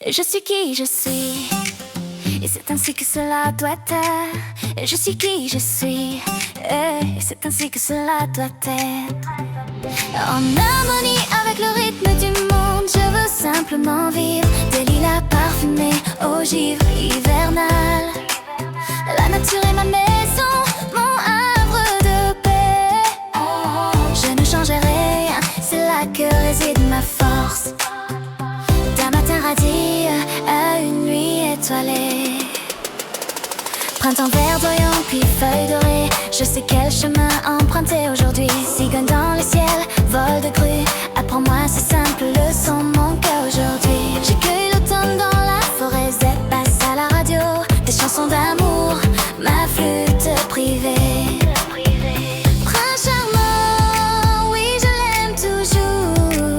Je suis qui je suis, et c'est ainsi que cela doit être. Je suis qui je suis, et c'est ainsi que cela doit être. En harmonie avec le rythme du monde, je veux simplement vivre des lilas parfumés au givre hivernal. La nature est ma maison, mon havre de paix. Je ne changerai rien, c'est là que réside ma force. D'un matin radieux à une nuit étoilée. Printemps verdoyant puis feuilles dorées, je sais quel chemin emprunter aujourd'hui. Cigogne dans le ciel, vol de grue, apprends-moi ces simples leçons, mon cœur aujourd'hui. J'accueille l'automne dans la forêt, Z passe à la radio, des chansons d'amour, ma flûte privée. Prince charmant, oui je l'aime toujours,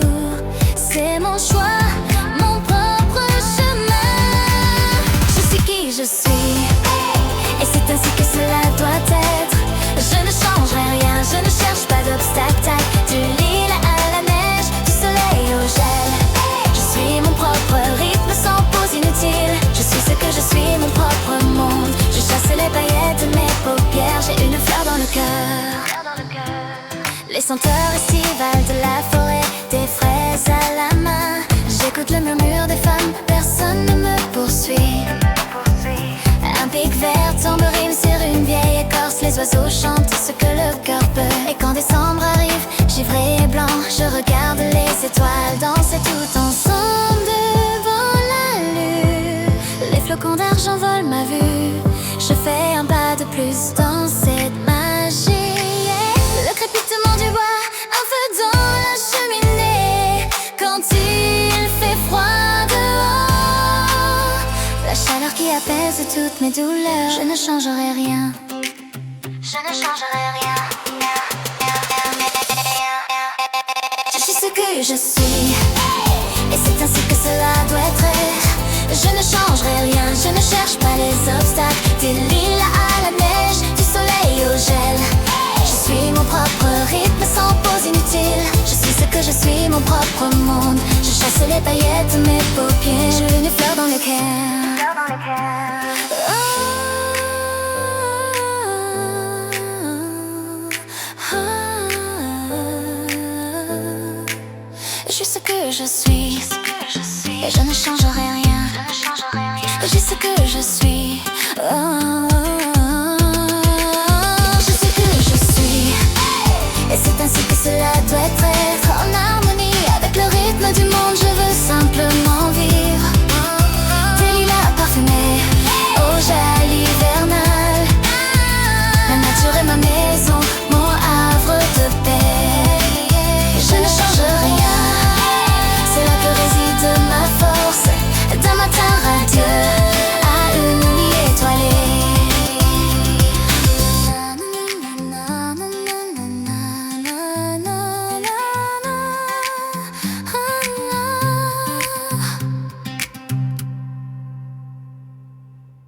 c'est mon choix, mon propre chemin. Je suis qui je suis, et c'est ainsi que cela doit être. Je ne changerai rien, je ne cherche pas d'obstacle. Du lilas à la neige, du soleil au gel. Je suis mon propre rythme sans pause inutile. Je suis ce que je suis, mon propre monde. Je chasse les paillettes de mes paupières, j'ai une fleur dans le cœur. Les senteurs estivales de la forêt, des fraises à la main. J'écoute le murmure des femmes, personne ne me poursuit. Un pic vert tombe rime sur une vieille écorce. Les oiseaux chantent ce que le cœur peut. Et quand décembre arrive, givré et blanc, je regarde les étoiles danser tout ensemble devant la lune. Les flocons d'argent volent ma vue. Je fais un pas de plus dans cette magie. Le crépitement du bois, un feu dans la cheminée. Quand il fait froid dehors, la chaleur qui apaise toutes mes douleurs. Je ne changerai rien. Je ne changerai rien. Je suis ce que je suis, et c'est ainsi que cela doit être. Je ne changerai rien, je ne cherche pas les obstacles. Des lilas à la neige, du soleil au gel. Je suis mon propre rythme sans pause inutile. Je suis ce que je suis, mon propre monde. Je chasse les paillettes de mes paupières. J'ai une fleur dans le cœur. Je suis ce que je suis, et je ne changerai rien. Je suis ce que je suis.